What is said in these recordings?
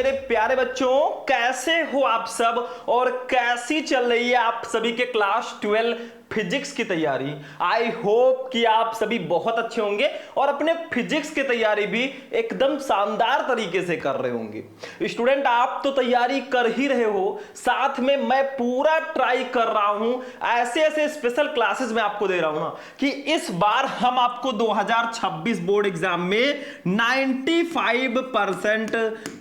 मेरे प्यारे बच्चों, कैसे हो आप सब और कैसी चल रही है आप सभी के क्लास 12 फिजिक्स की तैयारी। आई होप कि आप सभी बहुत अच्छे होंगे और अपने फिजिक्स की तैयारी भी एकदम शानदार तरीके से कर रहे होंगे। स्टूडेंट, आप तो तैयारी कर ही रहे हो, साथ में मैं पूरा ट्राई कर रहा हूं, ऐसे ऐसे स्पेशल क्लासेस में आपको दे रहा हूं ना कि इस बार हम आपको 2026 बोर्ड एग्जाम में 95%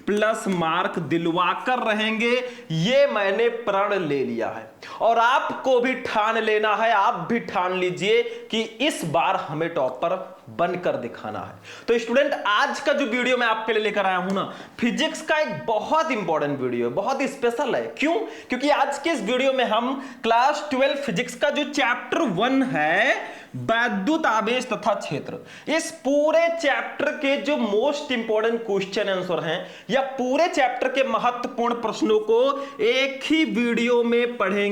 प्लस मार्क दिलवा कर रहेंगे। ये मैंने प्रण ले लिया है और आपको भी ठान लेना है, आप भी ठान लीजिए कि इस बार हमें टॉपर बनकर दिखाना है। तो स्टूडेंट, आज का जो वीडियो मैं आपके लिए लेकर आया हूं ना, फिजिक्स का एक बहुत इंपॉर्टेंट वीडियो है, बहुत स्पेशल है। क्यों? क्योंकि आज के इस वीडियो में हम क्लास 12 फिजिक्स का जो चैप्टर 1 है, वैद्युत आवेश तथा क्षेत्र, इस पूरे चैप्टर के जो मोस्ट इंपॉर्टेंट क्वेश्चन आंसर हैं या पूरे चैप्टर के महत्वपूर्ण प्रश्नों को एक ही वीडियो में पढ़ेंगे।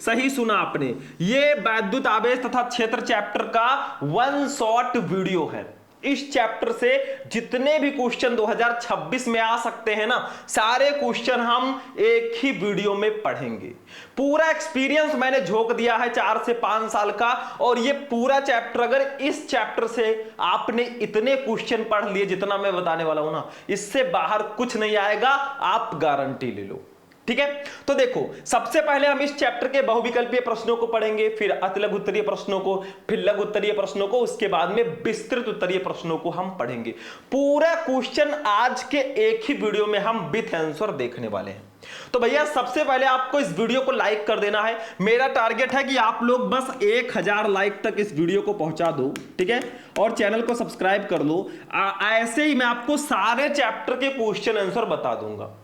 सही सुना आपने, ये वैद्युत आवेश तथा क्षेत्र चैप्टर का वन शॉट वीडियो है। इस चैप्टर से जितने भी क्वेश्चन 2026 में आ सकते हैं ना, सारे क्वेश्चन हम एक ही वीडियो में पढ़ेंगे। पूरा एक्सपीरियंस मैंने झोंक दिया है 4 से 5 साल का, और ये पूरा चैप्टर, अगर इस चैप्टर से आपने इतने क्वेश्चन पढ़ लिए जितना मैं बताने वाला हूं ना, इससे बाहर कुछ नहीं आएगा, आप गारंटी ले लो। ठीक है, तो देखो, सबसे पहले हम इस चैप्टर के बहुविकल्पीय प्रश्नों को पढ़ेंगे, फिर अतिलघु उत्तरीय प्रश्नों को, फिर लघु उत्तरीय प्रश्नों को, उसके बाद में विस्तृत उत्तरीय प्रश्नों को हम पढ़ेंगे। पूरा क्वेश्चन आज के एक ही वीडियो में हम विथ आंसर देखने वाले हैं। तो भैया, सबसे पहले आपको इस वीडियो को लाइक कर देना है। मेरा टारगेट है कि आप लोग बस 1000 लाइक तक इस वीडियो को पहुंचा दो, ठीक है, और चैनल को सब्सक्राइब कर लो। ऐसे ही मैं आपको सारे चैप्टर के क्वेश्चन आंसर बता दूंगा।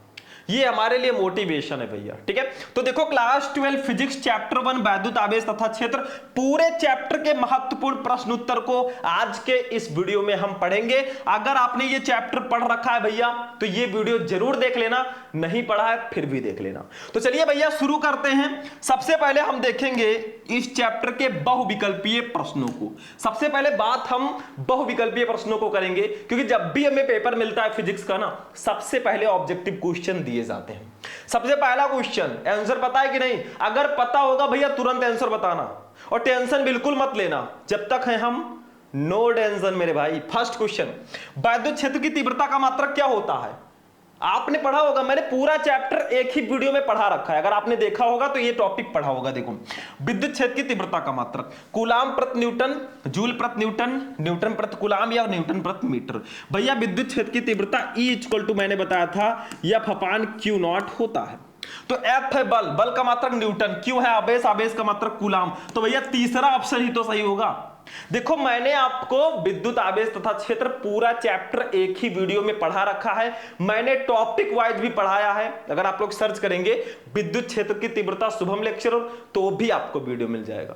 ये हमारे लिए मोटिवेशन है भैया, ठीक है। तो देखो, क्लास 12 फिजिक्स चैप्टर 1 वैद्युत आवेश तथा क्षेत्र, पूरे चैप्टर के महत्वपूर्ण प्रश्न उत्तर को आज के इस वीडियो में हम पढ़ेंगे। अगर आपने ये चैप्टर पढ़ रखा है भैया, तो ये वीडियो जरूर देख लेना, नहीं पढ़ा है फिर भी देख लेना। तो चलिए भैया, शुरू करते हैं। सबसे पहले हम देखेंगे इस चैप्टर के बहुविकल्पीय प्रश्नों को। सबसे पहले बात हम बहुविकल्पीय प्रश्नों को करेंगे, क्योंकि जब भी हमें पेपर मिलता है फिजिक्स का ना, सबसे पहले ऑब्जेक्टिव क्वेश्चन दिए जाते हैं। सबसे पहला क्वेश्चन, आंसर पता है कि नहीं? अगर पता होगा भैया तुरंत आंसर बताना, और टेंशन बिल्कुल मत लेना जब तक है हम, नो टेंशन मेरे भाई। फर्स्ट क्वेश्चन, वैद्युत क्षेत्र की तीव्रता का मात्रक क्या होता है? आपने पढ़ा होगा, मैंने पूरा चैप्टर एक ही वीडियो में पढ़ा रखा है, अगर आपने देखा होगा तो ये टॉपिक पढ़ा होगा। देखो, विद्युत क्षेत्र की तीव्रता का मात्रक कूलाम प्रति न्यूटन, जूल प्रति न्यूटन, न्यूटन प्रति कूलाम या न्यूटन प्रति मीटर। भैया, विद्युत क्षेत्र की तीव्रता E इक्वल टू, मैंने बताया था, F अपान Q नॉट होता है। तो F है बल, बल का मात्रक न्यूटन, Q है आवेश, आवेश का मात्रक कूलाम। तो भैया तीसरा ऑप्शन ही तो सही होगा। देखो, मैंने आपको विद्युत आवेश तथा क्षेत्र पूरा चैप्टर एक ही वीडियो में पढ़ा रखा है, मैंने टॉपिक वाइज भी पढ़ाया है। अगर आप लोग सर्च करेंगे विद्युत क्षेत्र की तीव्रता शुभम लेक्चर, तो भी आपको वीडियो मिल जाएगा।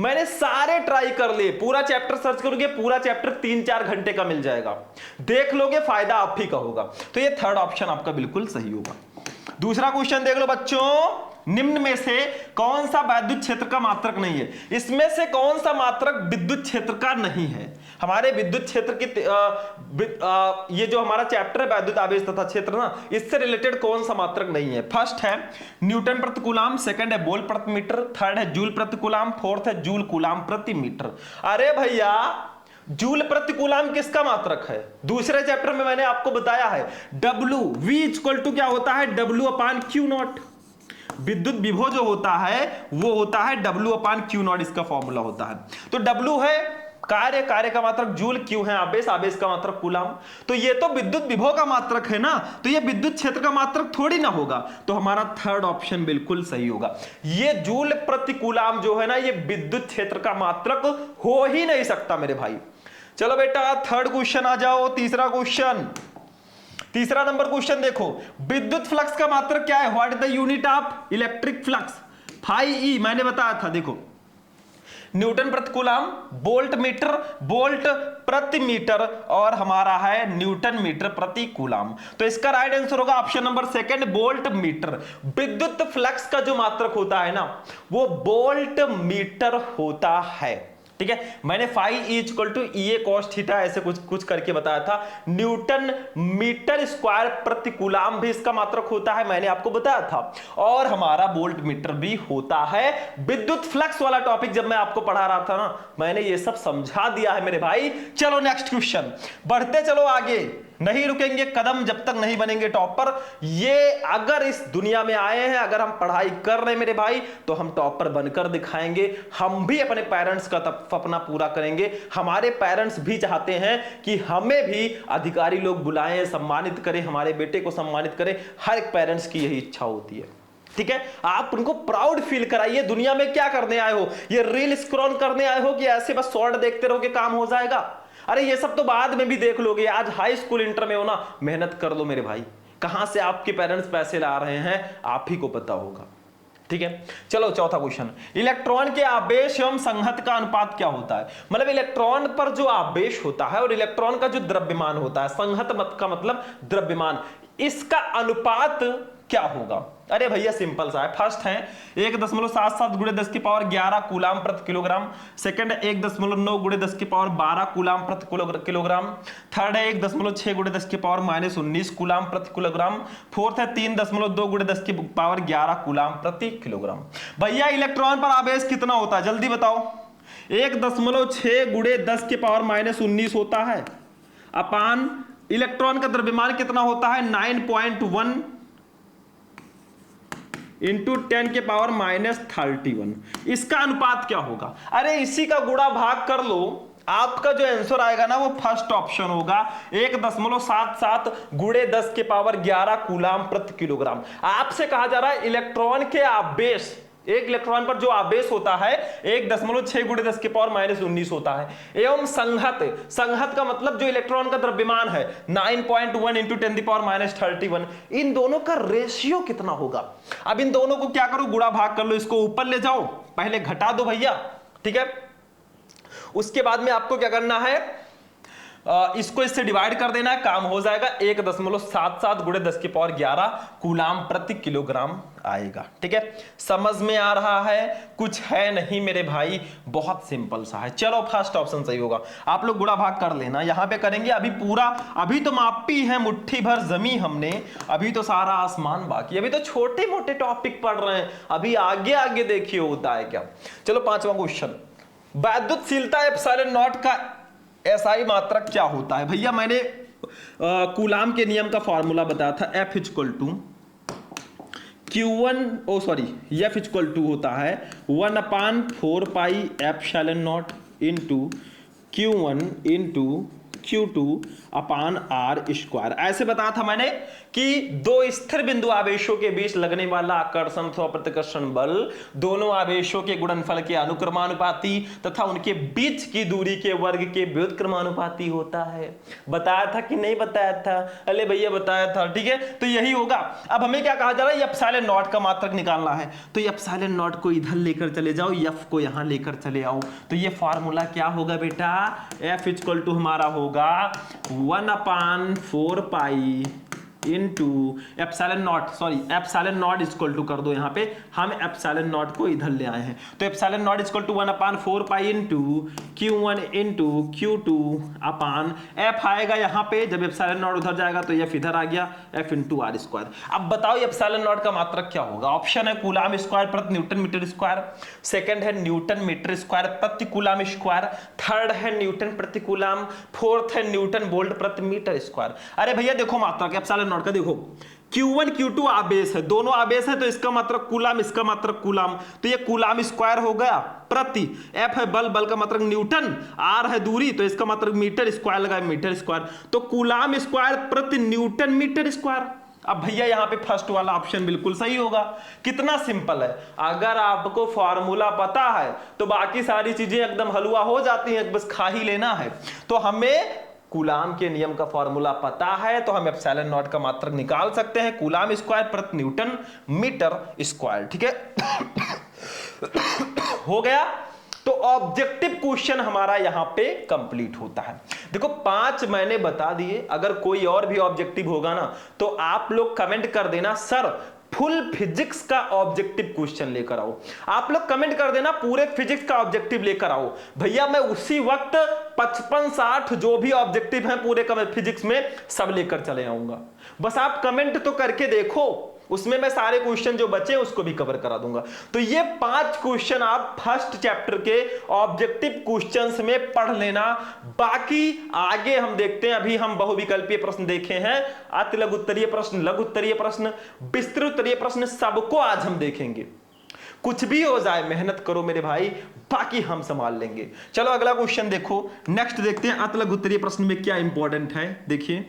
मैंने सारे ट्राई कर लिए, पूरा चैप्टर सर्च करोगे, पूरा चैप्टर 3-4 घंटे का मिल जाएगा, देख लोगे, फायदा आप ही का होगा। तो ये थर्ड ऑप्शन आपका बिल्कुल सही होगा। दूसरा क्वेश्चन देख लो बच्चों, निम्न में से कौन सा वैद्युत क्षेत्र का मात्रक नहीं है? इसमें से कौन सा मात्रक विद्युत क्षेत्र का नहीं है? हमारे विद्युत क्षेत्र की ये जो हमारा चैप्टर है वैद्युत आवेश तथा क्षेत्र ना, इससे रिलेटेड कौन सा मात्रक नहीं है? फर्स्ट है न्यूटन प्रति कूलाम, सेकंड है बोल प्रति मीटर, थर्ड है जूल प्रति कूलाम, फोर्थ है जूल कूलाम प्रति मीटर। अरे भैया, जूल प्रति कूलाम किसका मात्रक है? दूसरे चैप्टर में मैंने आपको बताया है, W V इक्वल टू क्या होता है? W upon Q not. विद्युत विभव जो होता है वो होता है W अपान Q नॉट, इसका फॉर्मूला होता है। तो W है कार्य, कार्य का मात्रक जूल, Q है आवेश, आवेश का मात्रक कूलाम। तो ये तो विद्युत विभव का मात्रक है ना, तो ये विद्युत क्षेत्र का मात्रक थोड़ी ना होगा। तो हमारा थर्ड ऑप्शन बिल्कुल सही होगा। ये जूल प्रति कूलाम जो है ना, ये विद्युत क्षेत्र का मात्रक हो ही नहीं सकता मेरे भाई। चलो बेटा, थर्ड क्वेश्चन आ जाओ। तीसरा क्वेश्चन, तीसरा नंबर क्वेश्चन देखो, विद्युत फ्लक्स का मात्रक क्या है? What is the unit of electric flux? Phi E मैंने बताया था। देखो, न्यूटन प्रति कूलाम, बोल्ट मीटर, बोल्ट प्रति मीटर, और हमारा है न्यूटन मीटर प्रति कूलाम। तो इसका राइट आंसर होगा option number second, volt metre. विद्युत फ्लक्स का जो मात्रक होता है ना, वो बोल्ट मीटर होता है। ठीक है, मैंने phi E equal to E A cos theta ऐसे कुछ करके बताया था। न्यूटन मीटर स्क्वायर प्रति कूलाम भी इसका मात्रक होता है, मैंने आपको बताया था। और हमारा वोल्ट मीटर भी होता है। विद्युत फ्लक्स वाला टॉपिक जब मैं आपको पढ़ा रहा था ना, मैंने ये सब समझा दिया है मेरे भाई। चलो नेक्स्ट क्वेश्चन, बढ़ते चलो आगे, नहीं रुकेंगे कदम जब तक नहीं बनेंगे टॉपर। ये अगर इस दुनिया में आए हैं, अगर हम पढ़ाई कर रहे हैं मेरे भाई, तो हम टॉपर बनकर दिखाएंगे। हम भी अपने पेरेंट्स का सपना पूरा करेंगे। हमारे पेरेंट्स भी चाहते हैं कि हमें भी अधिकारी लोग बुलाएं, सम्मानित करें, हमारे बेटे को सम्मानित करें। हर एक पेरेंट्स की यही इच्छा होती है। ठीक है, आप उनको प्राउड फील कराइए। दुनिया में क्या करने आए हो? ये रील स्क्रॉल करने आए हो कि ऐसे बस शॉर्ट देखते रहोगे काम हो जाएगा? अरे ये सब तो बाद में भी देख लोगे। आज हाई स्कूल इंटर में हो ना, मेहनत कर लो मेरे भाई। कहां से आपके पेरेंट्स पैसे ला रहे हैं आप ही को पता होगा। ठीक है, चलो चौथा क्वेश्चन, इलेक्ट्रॉन के आवेश एवं संहत का अनुपात क्या होता है? मतलब इलेक्ट्रॉन पर जो आवेश होता है और इलेक्ट्रॉन का जो द्रव्यमान होता है, संहत मत का मतलब द्रव्यमान, इसका अनुपात क्या होगा? अरे भैया सिंपल सा है। फर्स्ट है 1.77 गुणे 10 की पावर 11 कूलाम प्रति किलोग्राम। सेकंड है 1.9 गुणे 10 की पावर 12 कूलाम प्रति किलोग्राम। थर्ड है 1.6 गुणे 10 की पावर -19 कूलाम प्रति किलोग्राम। फोर्थ है 3.2 गुणे 10 की पावर 11 कूलाम प्रति किलोग्राम। भैया इलेक्ट्रॉन पर आवेश कितना होता है जल्दी बताओ? 1.6 गुणे 10 की पावर -19 होता है अपान इलेक्ट्रॉन का द्रव्यमान कितना होता है? 9.1 इंटू 10 के पावर -31। इसका अनुपात क्या होगा? अरे इसी का गुणा भाग कर लो, आपका जो आंसर आएगा ना वो फर्स्ट ऑप्शन होगा, 1.77 गुणे 10 के पावर 11 कूलाम प्रति किलोग्राम। आपसे कहा जा रहा है इलेक्ट्रॉन के आवेश, एक इलेक्ट्रॉन पर जो आवेश होता है 1.6 गुणे 10 के पावर -19 होता है, एवं संहत, संहत का मतलब जो इलेक्ट्रॉन का द्रव्यमान है 9.1 इंटू 10 की पावर -31। इन दोनों का रेशियो कितना होगा? अब इन दोनों को क्या करो, गुणा भाग कर लो, इसको ऊपर ले जाओ, पहले घटा दो भैया। ठीक है, उसके बाद में आपको क्या करना है, इसको इससे डिवाइड कर देना है, काम हो जाएगा। 1.77 गुणे 10 की पावर 11 कूलाम प्रति किलोग्राम आएगा। ठीक है, समझ में आ रहा है? कुछ है नहीं मेरे भाई, बहुत सिंपल सा है। चलो फर्स्ट ऑप्शन सही होगा। आप लोग गुणा भाग कर लेना, यहां पे करेंगे अभी पूरा, अभी तो मापी है मुट्ठी भर जमी हमने, अभी तो सारा आसमान बाकी, अभी तो छोटे मोटे टॉपिक पढ़ रहे हैं, अभी आगे आगे देखिए होता है क्या। चलो पांचवा क्वेश्चन, विद्युतशीलता एप्सिलॉन नॉट का एसआई मात्रक क्या होता है? भैया मैंने कूलाम के नियम का फॉर्मूला बताया था, F equal to Q1, F equal to होता है 1/4 pi epsilon nought into Q1 into Q2 upon R square. ऐसे बताया था मैंने कि दो स्थिर बिंदु आवेशों के बीच लगने वाला आकर्षण अथवा प्रतिकर्षण बल दोनों आवेशों के गुणनफल के अनुक्रमानुपाती तथा उनके बीच की दूरी के वर्ग के व्युत्क्रमानुपाती होता है। बताया था कि नहीं बताया था? अरे भैया बताया था। ठीक है, तो यही होगा। अब हमें क्या कहा जा रहा है, एप्सिलॉन नॉट का मात्रक निकालना है, तो एप्सिलॉन नॉट को इधर लेकर चले जाओ, एफ को यहां लेकर चले आओ, तो ये फॉर्मूला क्या होगा बेटा? एफ इक्वल टू हमारा होगा 1/4 pi into epsilon nought equal to कर दो, यहां पे हम एप्सिलॉन नॉट को इधर ले आए हैं, तो epsilon nought equal to 1/4 pi into Q1 into Q2 upon F आएगा यहां पे, जब एप्सिलॉन नॉट उधर जाएगा तो F इधर आ गया, F इनटू R स्क्वायर। अब बताओ एप्सिलॉन नॉट का मात्रक क्या होगा? ऑप्शन है कूलाम स्क्वायर प्रति न्यूटन मीटर स्क्वायर, सेकंड है न्यूटन मीटर स्क्वायर प्रति कूलाम स्क्वायर, थर्ड है न्यूटन प्रति कूलाम, फोर्थ है न्यूटन वोल्ट प्रति मीटर स्क्वायर। अरे भैया देखो मात्रक एप्सिलॉन नॉट का, देखो Q1 Q2 आवेश है, दोनों आवेश है, तो इसका मात्रक कूलाम, इसका मात्रक कूलाम, तो ये कूलाम स्क्वायर हो गया प्रति, F है बल, बल का मात्रक न्यूटन, R है दूरी, तो इसका मात्रक मीटर स्क्वायर लगा मीटर स्क्वायर, तो कूलाम स्क्वायर प्रति न्यूटन मीटर स्क्वायर। अब भैया यहां पे फर्स्ट वाला ऑप्शन बिल्कुल सही होगा। कितना सिंपल है, अगर आपको फॉर्मूला पता है तो बाकी सारी चीजें एकदम हलवा हो जाती हैं, बस खा ही लेना है। तो हमें कूलाम के नियम का फॉर्मूला पता है, तो हम एप्सिलॉन नॉट का मात्रक निकाल सकते हैं, कूलाम स्क्वायर प्रति न्यूटन मीटर स्क्वायर। ठीक है हो गया। तो ऑब्जेक्टिव क्वेश्चन हमारा यहां पे कंप्लीट होता है। देखो 5 मैंने बता दिए, अगर कोई और भी ऑब्जेक्टिव होगा ना तो आप लोग कमेंट कर देना, सर फुल फिजिक्स का ऑब्जेक्टिव क्वेश्चन लेकर आओ। आप लोग कमेंट कर देना पूरे फिजिक्स का ऑब्जेक्टिव लेकर आओ, भैया मैं उसी वक्त 55-60 जो भी ऑब्जेक्टिव हैं पूरे फिजिक्स में सब लेकर चले आऊंगा। बस आप कमेंट तो करके देखो, उसमें मैं सारे क्वेश्चन जो बचे उसको भी कवर करा दूंगा। तो ये 5 क्वेश्चन आप फर्स्ट चैप्टर के ऑब्जेक्टिव क्वेश्चंस में पढ़ लेना। बाकी आगे हम देखते हैं, अभी हम बहुविकल्पीय प्रश्न देखे हैं, अति लघु उत्तरीय प्रश्न, लघु उत्तरीय प्रश्न, विस्तृत उत्तरीय प्रश्न, सबको आज हम देखेंगे। कुछ भी हो जाए मेहनत करो मेरे भाई, बाकी हम संभाल लेंगे। चलो अगला क्वेश्चन देखो, नेक्स्ट देखते हैं अति लघु उत्तरीय प्रश्न में क्या इंपॉर्टेंट है। देखिए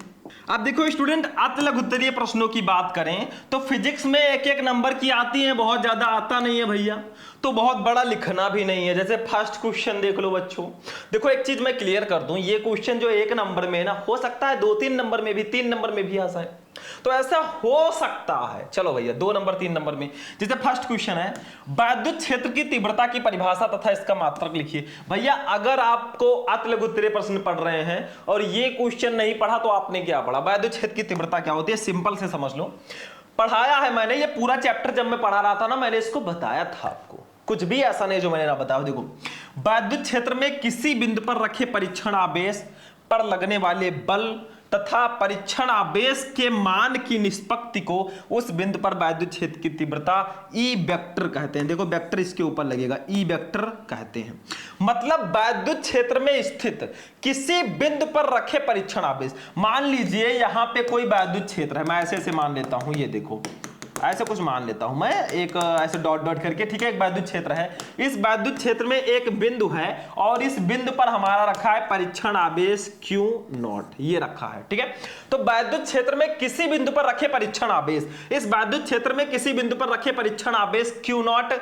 अब देखो स्टूडेंट, अति लघु उत्तरीय प्रश्नों की बात करें तो फिजिक्स में एक एक नंबर की आती है, बहुत ज्यादा आता नहीं है भैया, तो बहुत बड़ा लिखना भी नहीं है। जैसे फर्स्ट क्वेश्चन देख लो बच्चों, देखो एक चीज मैं क्लियर कर दूं, ये क्वेश्चन जो 1 नंबर में है ना, हो सकता है 2-3 नंबर में भी, 3 नंबर में भी आ जाए, तो ऐसा हो सकता है। चलो भैया 2 नंबर 3 नंबर में, जैसे फर्स्ट क्वेश्चन है वैद्युत क्षेत्र की तीव्रता की परिभाषा तथा इसका मात्रक लिखिए। भैया अगर आपको अति लघु उत्तरीय प्रश्न पढ़ रहे हैं और ये क्वेश्चन नहीं पढ़ा तो आपने क्या पढ़ा? वैद्युत क्षेत्र की तीव्रता क्या होती है, सिंपल से समझ लो, पढ़ाया है मैंने, ये पूरा चैप्टर जब मैं पढ़ा रहा था ना मैंने इसको बताया था आपको, कुछ भी ऐसा नहीं जो मैंने ना बताया। देखो वैद्युत क्षेत्र में किसी बिंदु पर रखे परीक्षण आवेश पर लगने वाले बल तथा परीक्षण आवेश के मान की निष्पत्ति को उस बिंदु पर वैद्युत क्षेत्र की तीव्रता ई वेक्टर कहते हैं। देखो वेक्टर इसके ऊपर लगेगा, ई वेक्टर कहते हैं। मतलब वैद्युत क्षेत्र में स्थित किसी बिंदु पर रखे परीक्षण आवेश, मान लीजिए यहां पे कोई वैद्युत क्षेत्र है, मैं ऐसे ऐसे मान लेता हूं, ये देखो ऐसे कुछ मान लेता हूं मैं, एक ऐसे डॉट डॉट करके, ठीक है, एक वैद्युत क्षेत्र है। इस वैद्युत क्षेत्र में एक बिंदु है और इस बिंदु पर हमारा रखा है परीक्षण आवेश Q0, ये रखा है, ठीक है। तो वैद्युत क्षेत्र में किसी बिंदु पर रखे परीक्षण आवेश, इस वैद्युत क्षेत्र में किसी बिंदु पर रखे परीक्षण आवेश Q0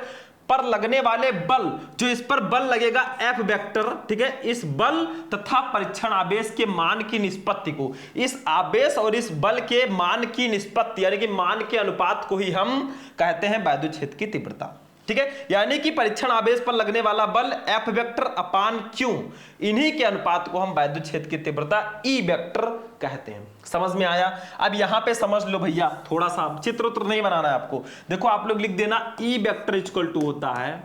पर लगने वाले बल, जो इस पर बल लगेगा F वेक्टर, ठीक है, इस बल तथा परीक्षण आवेश के मान की निष्पत्ति को, इस आवेश और इस बल के मान की निष्पत्ति यानी कि मान के अनुपात को ही हम कहते हैं वैद्युत क्षेत्र की तीव्रता, ठीक है। यानी कि परीक्षण आवेश पर लगने वाला बल F वेक्टर अपान Q, इन्हीं के अनुपात को हम वैद्युत क्षेत्र की तीव्रता E वेक्टर कहते हैं। समझ में आया? अब यहां पे समझ लो भैया, थोड़ा सा चित्र उत्र नहीं बनाना है आपको। देखो आप लोग लिख देना E वेक्टर इक्वल टू होता है,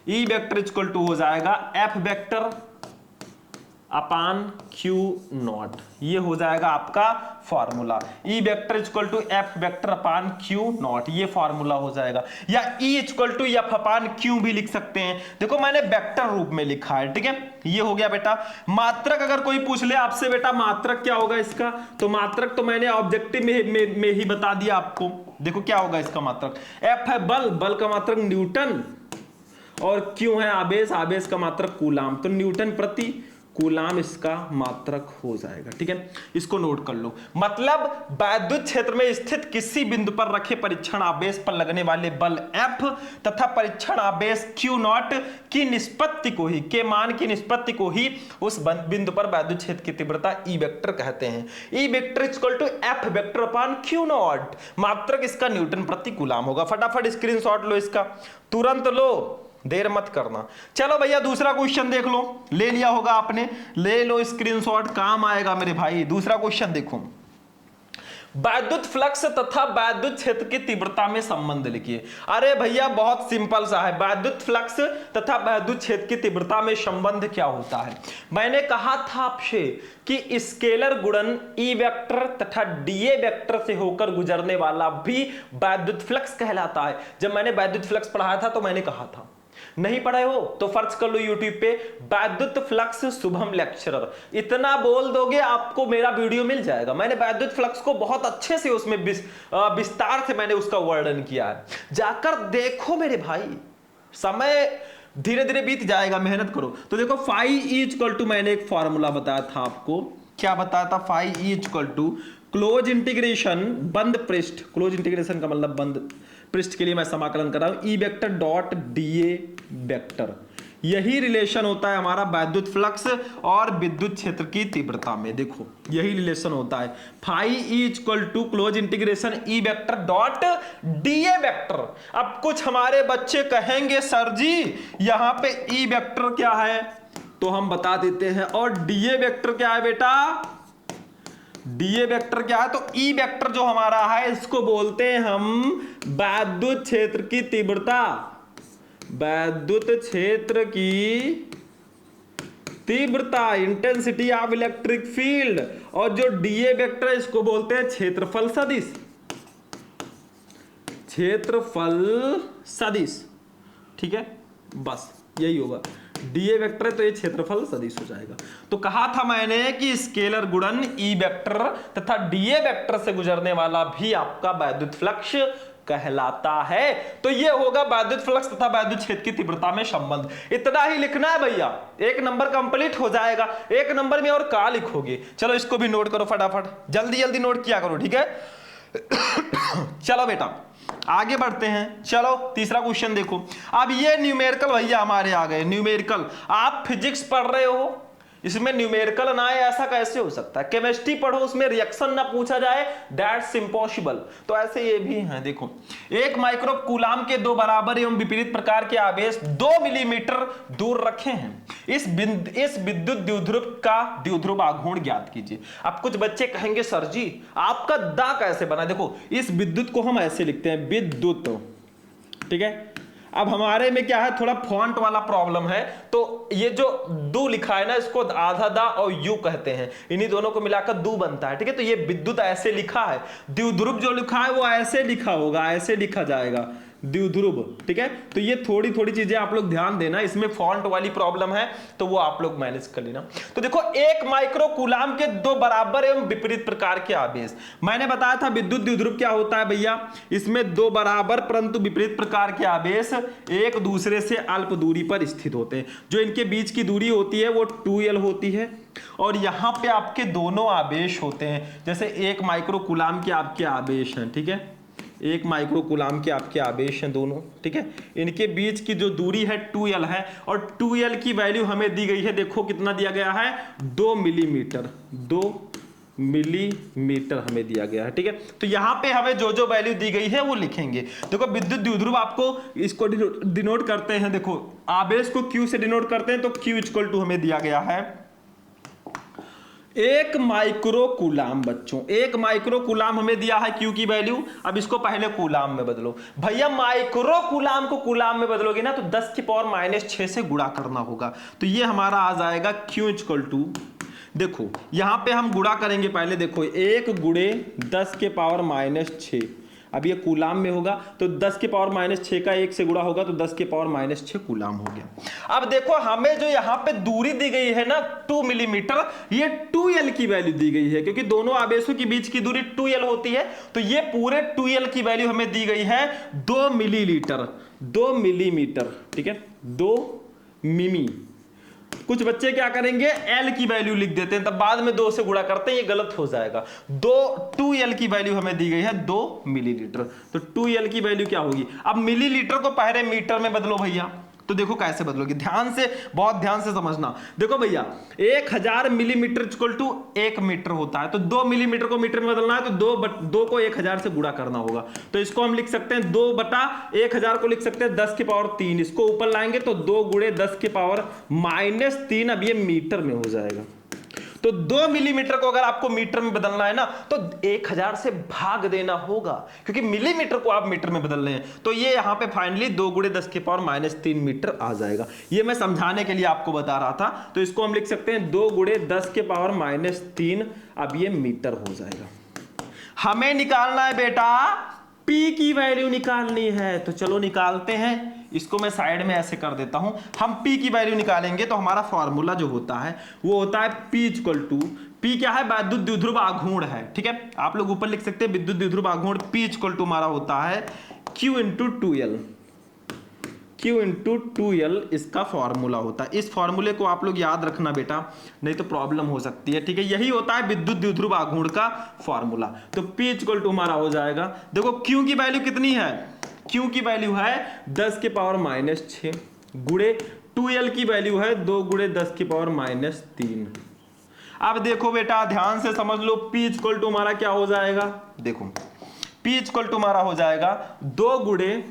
E वेक्टर इक्वल टू हो जाएगा F वेक्टर अपान Q0, ये हो जाएगा आपका formula. E vector equal to F vector upon Q0, ये फॉर्मूला हो जाएगा। या E equal to F upon Q भी लिख सकते हैं। देखो मैंने वेक्टर रूप में लिखा है, ठीक है, ये हो गया बेटा। मात्रक अगर कोई पूछ ले आपसे बेटा मात्रक क्या होगा इसका, तो मात्रक तो मैंने ऑब्जेक्टिव में ही बता दिया आपको। देखो क्या होगा इसका मात्रक, F है बल, बल का मात्रक न्यूटन, और Q है आवेश, आवेश का मात्रक कूलाम, तो न्यूटन प्रति कूलाम इसका मात्रक हो जाएगा, ठीक है, इसको नोट कर लो। मतलब वैद्युत क्षेत्र में स्थित किसी बिंदु पर रखे परीक्षण आवेश पर लगने वाले बल F तथा परीक्षण आवेश Q0 की निष्पत्ति को ही, के मान की निष्पत्ति को ही उस बिंदु पर वैद्युत क्षेत्र की तीव्रता E वेक्टर कहते हैं। E vector equal to F vector upon Q0, मात्रक इसका न्यूटन प्रति कूलाम होगा। फटाफट स्क्रीनशॉट लो इसका, तुरंत लो, देर मत करना। चलो भैया दूसरा क्वेश्चन देख लो, ले लिया होगा आपने, ले लो स्क्रीनशॉट, काम आएगा मेरे भाई। दूसरा क्वेश्चन देखो, वैद्युत फ्लक्स तथा वैद्युत क्षेत्र की तीव्रता में संबंध लिखिए। अरे भैया बहुत सिंपल सा है, वैद्युत फ्लक्स तथा वैद्युत क्षेत्र की तीव्रता में संबंध क्या होता है। मैंने कहा था आपसे कि स्केलर गुणन E वेक्टर तथा DA वेक्टर से होकर गुजरने वाला भी वैद्युत फ्लक्स कहलाता है। जब मैंने वैद्युत फ्लक्स पढ़ाया था तो मैंने कहा था, नहीं पढ़े हो तो सर्च कर लो यूट्यूब पे वैद्युत फ्लक्स शुभम लेक्चरर, इतना बोल दोगे आपको मेरा वीडियो मिल जाएगा। मैंने वैद्युत फ्लक्स को बहुत अच्छे से उसमें विस्तार से मैंने उसका वर्णन किया है, जाकर देखो मेरे भाई, समय धीरे धीरे बीत जाएगा, मेहनत करो। तो देखो फाई ई इक्वल टू, मैंने एक फॉर्मूला बताया था आपको, क्या बताया था, phi E equal to close integration बंद पृष्ठ, क्लोज इंटीग्रेशन का मतलब बंद पृष्ठ के लिए मैं समाकलन कर रहा हूं, E vector dot DA vector. यही रिलेशन होता है हमारा वैद्युत फ्लक्स और विद्युत क्षेत्र की तीव्रता में। देखो यही रिलेशन होता है, phi E equal to close integration E vector dot DA vector. अब कुछ हमारे बच्चे कहेंगे सर जी यहां पे E वेक्टर क्या है, तो हम बता देते हैं, और DA वेक्टर क्या है बेटा, डीए वेक्टर क्या है, तो ई वेक्टर जो हमारा है इसको बोलते हैं हम वैद्युत क्षेत्र की तीव्रता, वैद्युत क्षेत्र की तीव्रता, इंटेंसिटी ऑफ इलेक्ट्रिक फील्ड। और जो डीए वेक्टर है इसको बोलते हैं क्षेत्रफल सदिश, क्षेत्रफल सदिश। ठीक है, बस यही होगा, डीए वेक्टर है तो ये क्षेत्रफल सदिश हो जाएगा। तो कहा था मैंने कि स्केलर गुणन ई वेक्टर तथा डीए वेक्टर से गुजरने वाला भी आपका वैद्युत फ्लक्स कहलाता है। तो ये होगा वैद्युत फ्लक्स तथा वैद्युत क्षेत्र की तीव्रता में संबंध। इतना ही लिखना है भैया, एक नंबर कंप्लीट हो जाएगा। एक नंबर में और क्या लिखोगे, चलो इसको भी नोट करो फटाफट, जल्दी जल्दी नोट किया करो, ठीक है। चलो बेटा आगे बढ़ते हैं। चलो तीसरा क्वेश्चन देखो। अब ये न्यूमेरिकल भैया हमारे आ गए, न्यूमेरिकल। आप फिजिक्स पढ़ रहे हो, इसमें न्यूमेरिकल ना आए ऐसा कैसे हो सकता है। केमिस्ट्री पढ़ो उसमें रिएक्शन ना पूछा जाए, दैट्स इम्पॉसिबल। तो ऐसे ये भी है, देखो एक माइक्रो कूलाम के दो बराबर एवं विपरीत प्रकार के आवेश 2 मिलीमीटर दूर रखे हैं। इस विद्युत द्विध्रुव का द्विध्रुव आघूर्ण ज्ञात कीजिए। अब कुछ बच्चे कहेंगे सर जी आपका दा कैसे बना। देखो इस विद्युत को हम ऐसे लिखते हैं विद्युत, ठीक है। अब हमारे में क्या है, थोड़ा फॉन्ट वाला प्रॉब्लम है, तो ये जो दू लिखा है ना इसको आधा दा और यू कहते हैं, इन्हीं दोनों को मिलाकर दू बनता है, ठीक है। तो ये विद्युत ऐसे लिखा है, द्विध्रुव जो लिखा है वो ऐसे लिखा होगा, ऐसे लिखा जाएगा द्विध्रुव, ठीक है। तो ये थोड़ी थोड़ी चीजें आप लोग ध्यान देना, इसमें फॉन्ट वाली प्रॉब्लम है तो वो आप लोग मैनेज कर लेना। तो देखो एक माइक्रो कूलाम के दो बराबर एवं विपरीत प्रकार के आवेश, मैंने बताया था विद्युत द्विध्रुव क्या होता है भैया, इसमें दो बराबर परंतु विपरीत प्रकार के आवेश एक दूसरे से अल्प दूरी पर स्थित होते हैं। जो इनके बीच की दूरी होती है वो 2l होती है, और यहां पे आपके दोनों आवेश होते हैं। जैसे एक माइक्रो कूलाम के आपके आवेश हैं, ठीक है, एक माइक्रो कूलाम के आपके आवेश हैं दोनों, ठीक है। इनके बीच की जो दूरी है 2l है, और 2l की वैल्यू हमें दी गई है, देखो कितना दिया गया है, 2 मिलीमीटर, 2 मिलीमीटर हमें दिया गया है, ठीक है। तो यहां पे हमें जो जो वैल्यू दी गई है वो लिखेंगे। देखो विद्युत द्विध्रुव आपको इसको डिनोट करते हैं, देखो आवेश को Q से डिनोट करते हैं, तो Q इक्वल टू हमें दिया गया है एक माइक्रो कूलाम। बच्चों एक माइक्रो कूलाम हमें दिया है Q की वैल्यू। अब इसको पहले कूलाम में बदलो भैया, माइक्रो कूलाम को कूलाम में बदलोगे ना तो 10 की पावर -6 से गुणा करना होगा। तो ये हमारा आ जाएगा Q इक्वल टू, देखो यहां पे हम गुणा करेंगे पहले, देखो 1 गुणे 10 के पावर -6, अब ये कूलाम में होगा तो 10 के पावर -6 का 1 से गुणा होगा तो 10 के पावर -6 कूलाम हो गया। अब देखो हमें जो यहाँ पे दूरी दी गई है ना 2 मिलीमीटर, ये 2l की वैल्यू दी गई है, क्योंकि दोनों आवेशों के बीच की दूरी 2l होती है। तो ये पूरे 2l की वैल्यू हमें दी गई है 2 मिलीलीटर, 2 मिलीमीटर, ठीक है, 2 मिमी। कुछ बच्चे क्या करेंगे L की वैल्यू लिख देते हैं, तब बाद में 2 से गुणा करते हैं, ये गलत हो जाएगा। 2l की वैल्यू हमें दी गई है 2 मिलीलीटर, तो 2l की वैल्यू क्या होगी। अब मिलीलीटर को पहले मीटर में बदलो भैया, तो देखो कैसे बदलोगे, ध्यान से, बहुत ध्यान से समझना। देखो भैया 1000 मिलीमीटर इक्वल टू 1 मीटर होता है, तो 2 मिलीमीटर को मीटर में बदलना है तो 2 को 1000 से गुणा करना होगा। तो इसको हम लिख सकते हैं 2/1000 को लिख सकते हैं 10 की पावर 3, इसको ऊपर लाएंगे तो 2 गुणे 10 की पावर -3, अब ये मीटर में हो जाएगा। तो 2 मिलीमीटर को अगर आपको मीटर में बदलना है ना तो 1000 से भाग देना होगा, क्योंकि मिलीमीटर को आप मीटर में बदल रहे हैं। तो ये यहां पे फाइनली 2 गुणे 10 की पावर -3 मीटर आ जाएगा। ये मैं समझाने के लिए आपको बता रहा था, तो इसको हम लिख सकते हैं 2 गुणे 10 के पावर -3, अब ये मीटर हो जाएगा। हमें निकालना है बेटा P की वैल्यू निकालनी है, तो चलो निकालते हैं। इसको मैं साइड में ऐसे कर देता हूं। हम P की वैल्यू निकालेंगे तो हमारा फॉर्मूला जो होता है वो होता है P इक्वल टू, P क्या है, विद्युत द्विध्रुव आघूर्ण है, ठीक है। आप लोग ऊपर लिख सकते हैं विद्युत द्विध्रुव आघूर्ण, P इक्वल टू हमारा होता है Q into 2l, Q into 2l इसका फॉर्मूला होता है। इस फॉर्मूले को आप लोग याद रखना बेटा, नहीं तो प्रॉब्लम हो सकती है, ठीक है। यही होता है विद्युत द्विध्रुव आघूर्ण का फॉर्मूला। तो P इक्वल टू हमारा हो जाएगा, देखो Q की वैल्यू कितनी है, Q की वैल्यू है 10 के पावर -6 गुणे 2l की वैल्यू है 2 गुणे 10 की पावर -3। अब देखो बेटा ध्यान से समझ लो, P इक्वल टू हमारा क्या हो जाएगा, देखो P इक्वल टू हमारा हो जाएगा 2 गुणे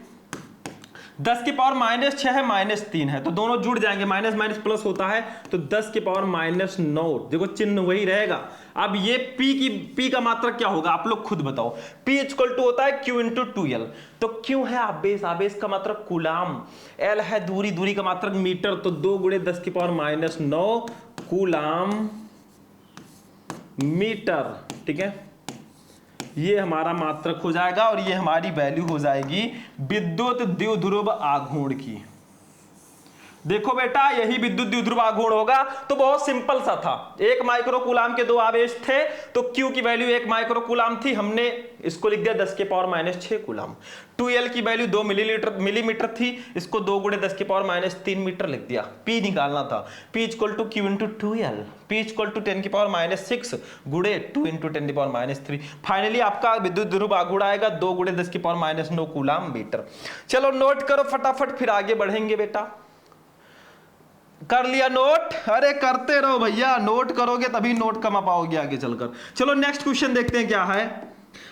10 की पावर -6 है -3 है, तो दोनों जुड़ जाएंगे, माइनस माइनस प्लस होता है, तो 10 की पावर -9, देखो चिन्ह वही रहेगा। अब ये P का मात्रक क्या होगा आप लोग खुद बताओ। P इक्वल टू होता है Q इंटू 2L। तो Q है आवेश, आवेश का मात्रक कूलाम, L है दूरी, दूरी का मात्रक मीटर, तो 2 गुणे 10 की पावर माइनस 9 कूलाम मीटर। ठीक है, ये हमारा मात्रक हो जाएगा और ये हमारी वैल्यू हो जाएगी विद्युत द्विध्रुव आघूर्ण की। देखो बेटा, यही विद्युत द्विध्रुव आघूर्ण होगा। तो बहुत सिंपल सा था, 1 माइक्रो कूलाम के 2 आवेश थे, तो Q की वैल्यू 1 माइक्रो कूलाम थी, हमने इसको लिख दिया 10 के पावर माइनस 6 कूलाम। 2L की वैल्यू 2 मिलीमीटर थी, इसको 2 गुणे 10 के पावर माइनस 3 मीटर लिख दिया। P निकालना था, P equal to Q into 2L, P equal to 10 की पावर माइनस 6 गुणे 2 इंटू 10 की पावर माइनस 3। फाइनली आपका विद्युत द्विध्रुव आघूर्ण आएगा 2 गुणे 10 की पावर माइनस 9 कूलाम मीटर। चलो नोट करो फटाफट, फिर आगे बढ़ेंगे बेटा। कर लिया नोट? अरे करते रहो भैया, नोट करोगे तभी नोट कमा पाओगे आगे चलकर। चलो नेक्स्ट क्वेश्चन देखते हैं क्या है।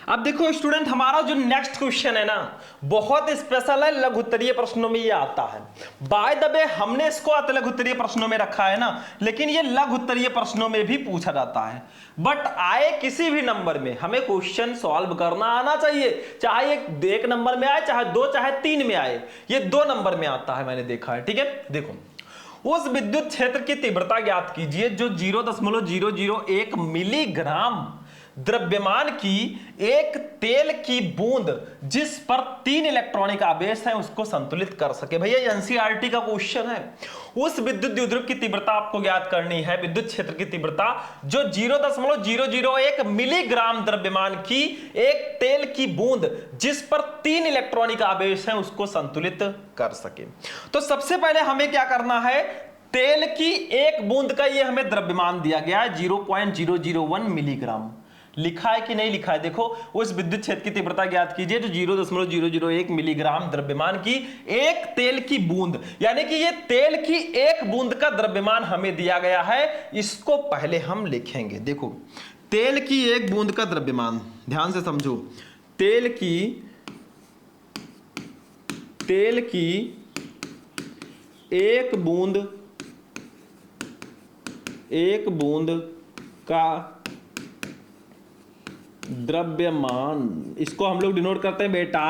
अब देखो स्टूडेंट, हमारा जो नेक्स्ट क्वेश्चन है ना, बहुत स्पेशल है, लघु उत्तरीय प्रश्नों में ये आता है। बाय द वे हमने इसको अति लघु उत्तरीय प्रश्नों में रखा है ना, लेकिन ये लघु उत्तरीय प्रश्नों में भी पूछा जाता है। बट आए किसी भी नंबर में, हमें क्वेश्चन सॉल्व करना आना चाहिए, चाहे एक नंबर में आए, चाहे 2, चाहे 3 में आए। ये 2 नंबर में आता है, मैंने देखा है। ठीक है, देखो उस विद्युत क्षेत्र की तीव्रता ज्ञात कीजिए जो 0.001 मिलीग्राम द्रव्यमान की एक तेल की बूंद जिस पर 3 इलेक्ट्रॉनिक आवेश हैं उसको संतुलित कर सके। भैया एनसीईआरटी का क्वेश्चन है। उस विद्युत द्विध्रुव की तीव्रता आपको ज्ञात करनी है, विद्युत क्षेत्र की तीव्रता जो 0.001 मिलीग्राम द्रव्यमान की एक तेल की बूंद जिस पर 3 इलेक्ट्रॉनिक आवेश हैं उसको संतुलित कर सके। तो सबसे पहले हमें क्या करना है, तेल की एक बूंद का ये हमें द्रव्यमान दिया गया है 0.001 मिलीग्राम। लिखा है कि नहीं लिखा है? देखो, उस विद्युत क्षेत्र की तीव्रता ज्ञात कीजिए जो 0.001 मिलीग्राम द्रव्यमान की एक तेल की बूंद, यानी कि ये तेल की एक बूंद का द्रव्यमान हमें दिया गया है। इसको पहले हम लिखेंगे। देखो, तेल की एक बूंद का द्रव्यमान, ध्यान से समझो, तेल की एक बूंद का द्रव्यमान, इसको हम लोग डिनोट करते हैं बेटा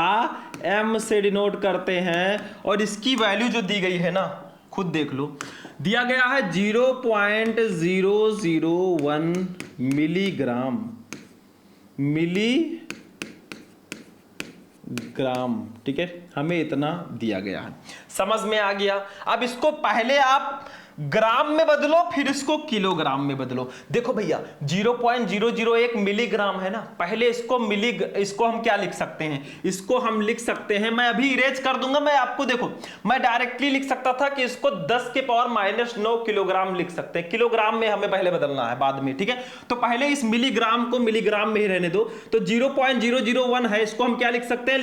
m से डिनोट करते हैं। और इसकी वैल्यू जो दी गई है ना, खुद देख लो, दिया गया है 0.001 मिलीग्राम। ठीक है, हमें इतना दिया गया है, समझ में आ गया। अब इसको पहले आप ग्राम में बदलो, फिर इसको किलोग्राम में बदलो। देखो भैया 0.001 मिलीग्राम है ना, पहले इसको हम क्या लिख सकते हैं, इसको हम लिख सकते हैं, मैं अभी इरेज कर दूंगा। मैं आपको देखो, मैं डायरेक्टली लिख सकता था कि इसको 10 के पावर माइनस 9 किलोग्राम लिख सकते हैं। किलोग्राम में हमें पहले बदलना है बाद में। ठीक है, तो पहले इस मिलीग्राम को मिलीग्राम में ही रहने दो। तो 0.001 है, इसको हम क्या लिख सकते हैं,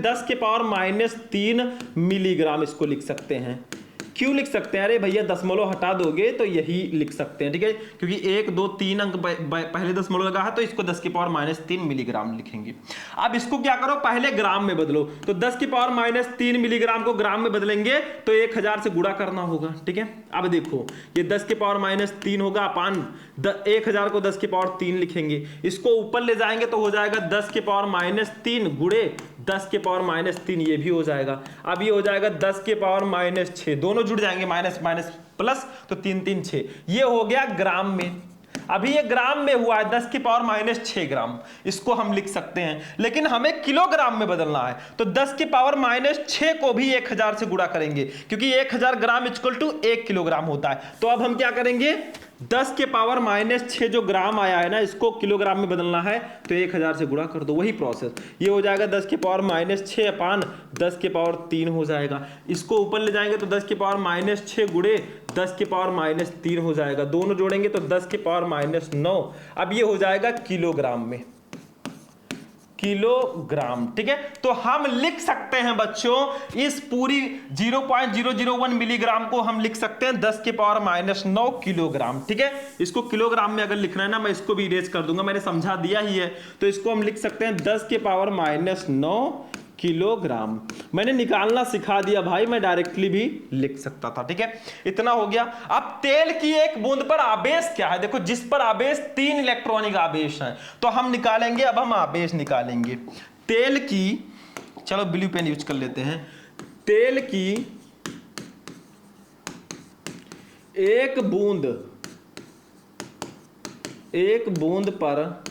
10 के पावर माइनस 3 मिलीग्राम इसको लिख सकते हैं। क्यों लिख सकते हैं? अरे भैया दशमलव हटा दोगे तो यही लिख सकते हैं। ठीक है, क्योंकि 1 2 3 अंक पहले दशमलव लगा है, तो इसको 10 की पावर माइनस 3 मिलीग्राम लिखेंगे। अब इसको क्या करो, पहले ग्राम में बदलो। तो 10 की पावर माइनस 3 मिलीग्राम को ग्राम में बदलेंगे तो 1000 से गुणा करना होगा। ठीक है, अब देखो ये 10 की पावर माइनस 3 होगा, अपान 1000 को 10 की पावर 3 लिखेंगे। इसको ऊपर ले जाएंगे तो हो जाएगा 10 के पावर माइनस 3 गुणे 10 के पावर माइनस 3, ये भी हो जाएगा। अब ये हो जाएगा 10 के पावर माइनस 6, दोनों जुड़ जाएंगे, माइनस माइनस प्लस, तो 3 3 6, ये हो गया ग्राम में। अभी ये ग्राम में हुआ है 10 की पावर माइनस 6 ग्राम, इसको हम लिख सकते हैं। लेकिन हमें किलोग्राम में बदलना है, तो 10 की पावर माइनस 6 को भी 1000 से गुणा करेंगे, क्योंकि 1000 ग्राम इक्वल टू 1 किलोग्राम होता है। तो अब हम क्या करेंगे, 10 के पावर माइनस 6 जो ग्राम आया है ना, इसको किलोग्राम में बदलना है, तो 1000 से गुणा कर दो, वही प्रोसेस। ये हो जाएगा 10 के पावर माइनस 6 अपान 10 के पावर 3 हो जाएगा। इसको ऊपर ले जाएंगे तो 10 के पावर माइनस 6 गुणे 10 के पावर माइनस 3 हो जाएगा, दोनों जोड़ेंगे तो 10 के पावर माइनस 9। अब ये हो जाएगा किलोग्राम में, किलोग्राम। ठीक है, तो हम लिख सकते हैं बच्चों, इस पूरी 0.001 मिलीग्राम को हम लिख सकते हैं 10 के पावर माइनस 9 किलोग्राम। ठीक है, इसको किलोग्राम में अगर लिखना है ना, मैं इसको भी इरेज कर दूंगा, मैंने समझा दिया ही है। तो इसको हम लिख सकते हैं 10 के पावर माइनस 9 किलोग्राम। मैंने निकालना सिखा दिया भाई, मैं डायरेक्टली भी लिख सकता था। ठीक है, इतना हो गया। अब तेल की एक बूंद पर आवेश क्या है, देखो जिस पर आवेश 3 इलेक्ट्रॉनिक आवेश हैं, तो हम निकालेंगे, अब हम आवेश निकालेंगे तेल की। चलो ब्लू पेन यूज कर लेते हैं। तेल की एक बूंद पर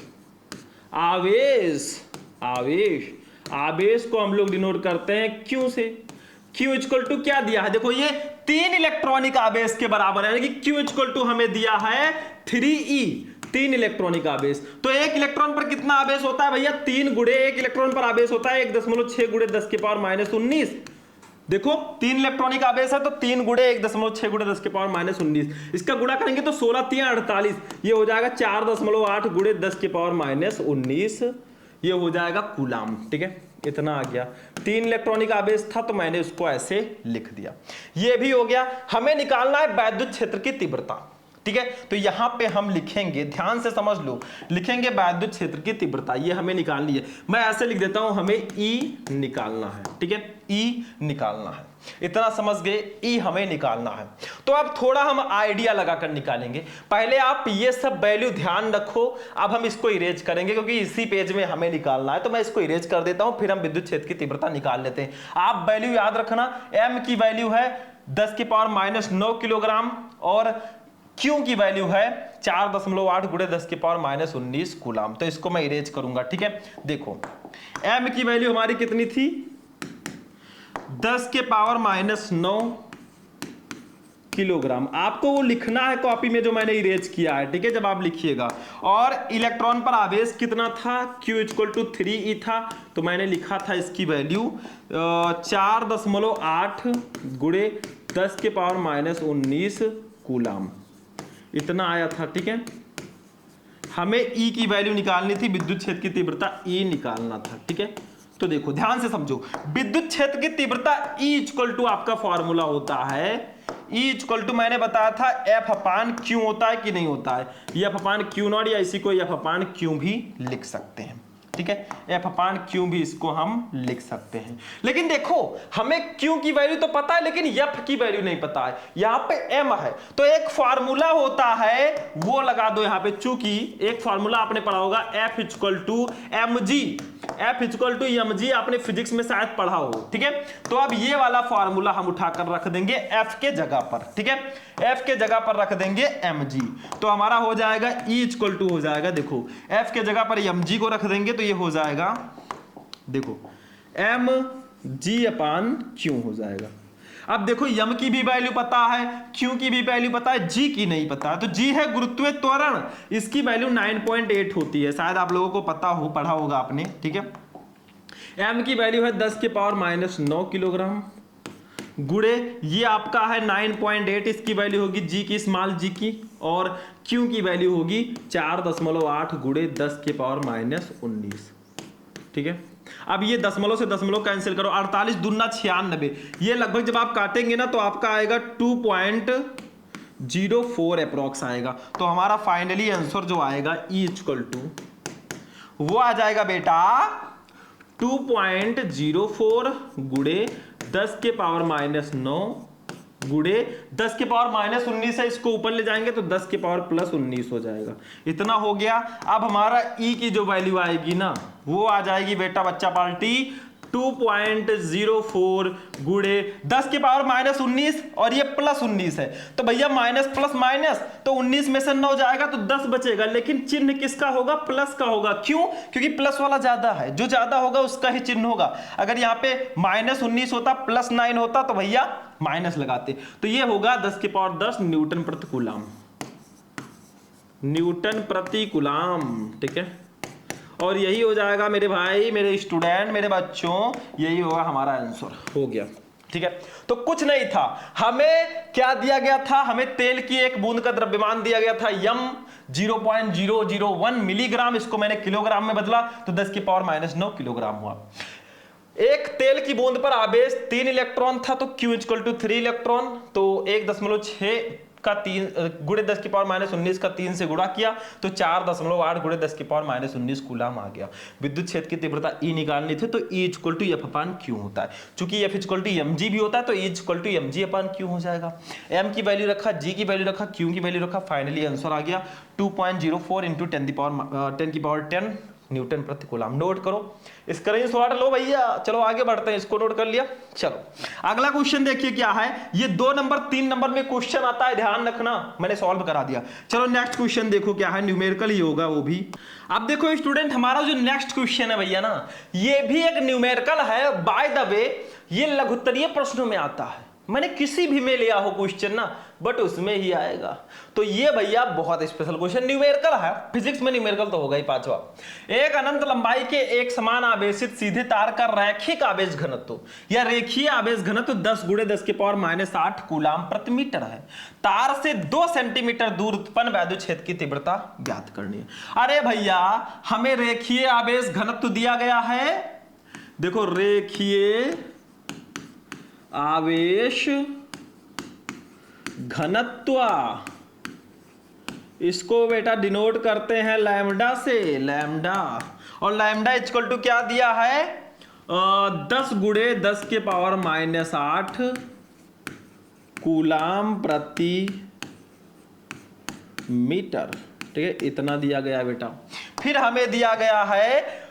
आवेश को हम लोग डिनोट करते हैं Q से। Q इक्वल टू क्या दिया है, देखो ये 3 इलेक्ट्रॉनिक आवेश के बराबर है, यानी कि Q इक्वल टू हमें दिया है 3e, 3 इलेक्ट्रॉनिक आवेश। तो एक इलेक्ट्रॉन पर कितना आवेश होता है भैया, 3 गुणे एक इलेक्ट्रॉन पर आवेश होता है 1.6 गुणे 10 के पावर -19। देखो 3 इलेक्ट्रॉनिक आवेश है तो 3 गुणे 1.6 गुणे 10 के पावर -19, इसका गुणा करेंगे तो 16 3 48, ये हो जाएगा 4.8 गुणे 10 के पावर -19, ये हो जाएगा कूलाम। ठीक है, इतना आ गया। 3 इलेक्ट्रॉनिक आवेश था तो मैंने उसको ऐसे लिख दिया। ये भी हो गया। हमें निकालना है वैद्युत क्षेत्र की तीव्रता। ठीक है, तो यहां पे हम लिखेंगे, ध्यान से समझ लो, लिखेंगे वैद्युत क्षेत्र की तीव्रता, ये हमें निकालनी है। मैं ऐसे लिख देता हूं, हमें E निकालना है। ठीक है, E निकालना है, इतना समझ गए, E हमें निकालना है। तो अब थोड़ा हम आइडिया लगाकर निकालेंगे। पहले आप ये सब वैल्यू ध्यान रखो, अब हम इसको इरेज करेंगे क्योंकि इसी पेज में हमें निकालना है, तो मैं इसको इरेज कर देता हूं, फिर हम विद्युत क्षेत्र की तीव्रता निकाल लेते हैं। आप वैल्यू याद रखना, M की वैल्यू है 10 के पावर -9 किलोग्राम और Q की वैल्यू है 4.8 गुणे 10 के पावर -19 कूलाम। तो इसको मैं इरेज करूंगा। ठीक है, देखो M की वैल्यू हमारी कितनी थी, 10 के पावर -9 किलोग्राम। आपको वो लिखना है कॉपी में जो मैंने इरेज किया है। ठीक है, जब आप लिखिएगा। और इलेक्ट्रॉन पर आवेश कितना था, Q इक्वल टू 3e था, तो मैंने लिखा था इसकी वैल्यू 4.8 गुणे 10 के पावर -19 कूलाम, इतना आया था। ठीक है, हमें E की वैल्यू निकालनी थी, विद्युत क्षेत्र की तीव्रता E निकालना था। ठीक है, तो देखो ध्यान से समझो, विद्युत क्षेत्र की तीव्रता E इक्वल टू आपका फॉर्मूला होता है, E इक्वल टू मैंने बताया था F/Q होता है कि नहीं होता है, F/Q0 या इसी को F/Q भी लिख सकते हैं। ठीक है, F/Q भी इसको हम लिख सकते हैं। लेकिन देखो हमें Q की वैल्यू तो पता है लेकिन F की वैल्यू नहीं पता है। यहां पे M है तो एक फार्मूला होता है वो लगा दो यहां पे, चूंकि एक फार्मूला आपने पढ़ा होगा F equal to mg, F equal to mg आपने फिजिक्स में शायद पढ़ा हो। ठीक है, तो अब ये वाला फार्मूला हम उठाकर रख देंगे F के जगह पर। ठीक है, F के जगह पर रख देंगे mg, तो हमारा हो जाएगा E इक्वल टू हो जाएगा, देखो F के जगह पर mg को रख देंगे तो ये हो जाएगा, देखो mg/Q हो जाएगा। अब देखो m की भी वैल्यू पता है, Q की भी वैल्यू पता है, G की नहीं पता है। तो G है गुरुत्वीय त्वरण, इसकी वैल्यू 9.8 होती है, शायद आप लोगों को पता हो, पढ़ा होगा आपने। ठीक है, m की वैल्यू है 10 के पावर -9 किलोग्राम गुणे ये आपका है 9.8, इसकी वैल्यू होगी G की, स्मॉल g की, और Q की वैल्यू होगी 4.8 गुणे 10 के पावर -19। ठीक है, अब ये दशमलव से दशमलव कैंसिल करो, 48 दूना 96, ये लगभग जब आप काटेंगे ना तो आपका आएगा 2.04 अप्रॉक्स आएगा। तो हमारा फाइनली आंसर जो आएगा E इक्वल टू वो आ जाएगा बेटा 2.04 गुणे 10 के पावर -9 गुणे 10 के पावर -19 है, इसको ऊपर ले जाएंगे तो 10 के पावर +19 हो जाएगा। इतना हो गया। अब हमारा E की जो वैल्यू आएगी ना वो आ जाएगी बेटा बच्चा पार्टी 2.04 गुणे 10 के पावर -19 और ये +19 है, तो भैया माइनस प्लस माइनस, तो 19 में से 9 जाएगा तो 10 बचेगा, लेकिन चिन्ह किसका होगा, प्लस का होगा। क्यों? क्योंकि प्लस वाला ज्यादा है, जो ज्यादा होगा उसका ही चिन्ह होगा। अगर यहाँ पे -19 होता +9 होता तो भैया माइनस लगाते। तो ये होगा 10 के पावर 10 न्यूटन प्रति कूलाम, न्यूटन प्रति कूलाम। ठीक है, और यही हो जाएगा मेरे भाई, मेरे स्टूडेंट, मेरे बच्चों, यही होगा हमारा आंसर। हो गया। ठीक है, तो कुछ नहीं था, हमें क्या दिया गया था, हमें तेल की एक बूंद का द्रव्यमान दिया गया था यम 0.001 मिलीग्राम, इसको मैंने किलोग्राम में बदला तो 10 की पावर -9 किलोग्राम हुआ। एक तेल की बूंद पर आवेश 3 इलेक्ट्रॉन था तो Q = 3 इलेक्ट्रॉन, तो 1.6 का 3 गुणे 10 की पावर -19 का 3 से गुणा किया तो 4.8 गुणे 10 की पावर -19 कूलाम आ गया। विद्युत क्षेत्र की तीव्रता E निकालनी थी तो E equal to F upon Q होता है। चूंकि F इक्वल टू mg भी होता है तो E equal to mg upon Q हो जाएगा। M की वैल्यू रखा, G की वैल्यू रखा, Q की वैल्यू रखा, फाइनली आंसर आ गया 2.04 इंटू 10 की पावर 10 न्यूटन प्रति कूलाम। नोट करो, स्क्रीनशॉट लो भैया। चलो आगे बढ़ते हैं, इसको नोट कर लिया। चलो अगला क्वेश्चन देखिए क्या है। ये 2 नंबर 3 नंबर में क्वेश्चन आता है, ध्यान रखना, मैंने सॉल्व करा दिया। चलो नेक्स्ट क्वेश्चन देखो क्या है, न्यूमेरिकल ही होगा वो भी। अब देखो स्टूडेंट, हमारा जो नेक्स्ट क्वेश्चन है भैया ना, ये भी एक न्यूमेरिकल है। बाय द वे ये लघुत्तरीय प्रश्नों में आता है, मैंने किसी भी में लिया हो क्वेश्चन ना, बट उसमें ही आएगा। तो ये भैया बहुत स्पेशल क्वेश्चन, न्यूमेरिकल है। फिजिक्स में न्यूमेरिकल तो होगा ही। पांचवा, एक अनंत लंबाई के एक समान आवेशित सीधे तार का रैखिक आवेश घनत्व या रेखीय आवेश घनत्व 10 गुणे 10 की पावर -8 कूलाम प्रति मीटर है। तार से 2 सेंटीमीटर दूर उत्पन्न वैद्युत क्षेत्र की तीव्रता ज्ञात करनी है। अरे भैया हमें रेखीय आवेश घनत्व दिया गया है, देखो रेखीय आवेश घनत्व, इसको बेटा डिनोट करते हैं लैम्डा से, लैम्डा। और लैम्डा इक्वल टू क्या दिया है, 10 गुणे 10 के पावर -8 कूलाम प्रति मीटर। ठीक है, इतना दिया गया है बेटा। फिर हमें दिया गया है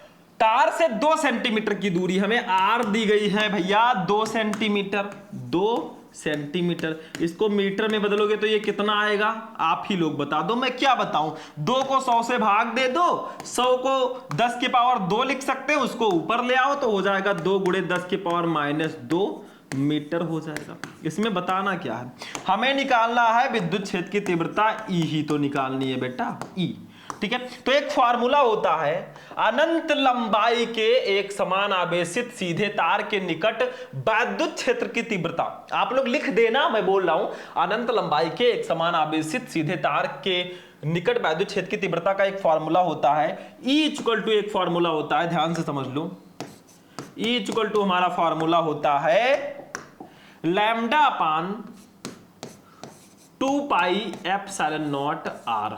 तार से 2 सेंटीमीटर की दूरी, हमें आर दी गई है भैया 2 सेंटीमीटर, 2 सेंटीमीटर। इसको मीटर में बदलोगे तो ये कितना आएगा, आप ही लोग बता दो, मैं क्या बताऊं। 2 को 100 से भाग दे दो, 100 को 10 के पावर 2 लिख सकते हैं, उसको ऊपर ले आओ तो हो जाएगा 2 गुणे 10 के पावर -2 मीटर हो जाएगा। इसमें बताना क्या है, हमें निकालना है विद्युत क्षेत्र की तीव्रता E ही तो निकालनी है बेटा, E। ठीक है, तो एक फार्मूला होता है, अनंत लंबाई के एक समान आवेशित सीधे तार के निकट वैद्युत क्षेत्र की तीव्रता। आप लोग लिख देना, मैं बोल रहा हूं, अनंत लंबाई के एक समान आवेशित सीधे तार के निकट वैद्युत क्षेत्र की तीव्रता का एक फार्मूला होता है E इक्वल टू, एक फार्मूला होता है, ध्यान से समझ लो। E इक्वल टू हमारा फार्मूला होता है lambda upon 2 pi epsilon not R।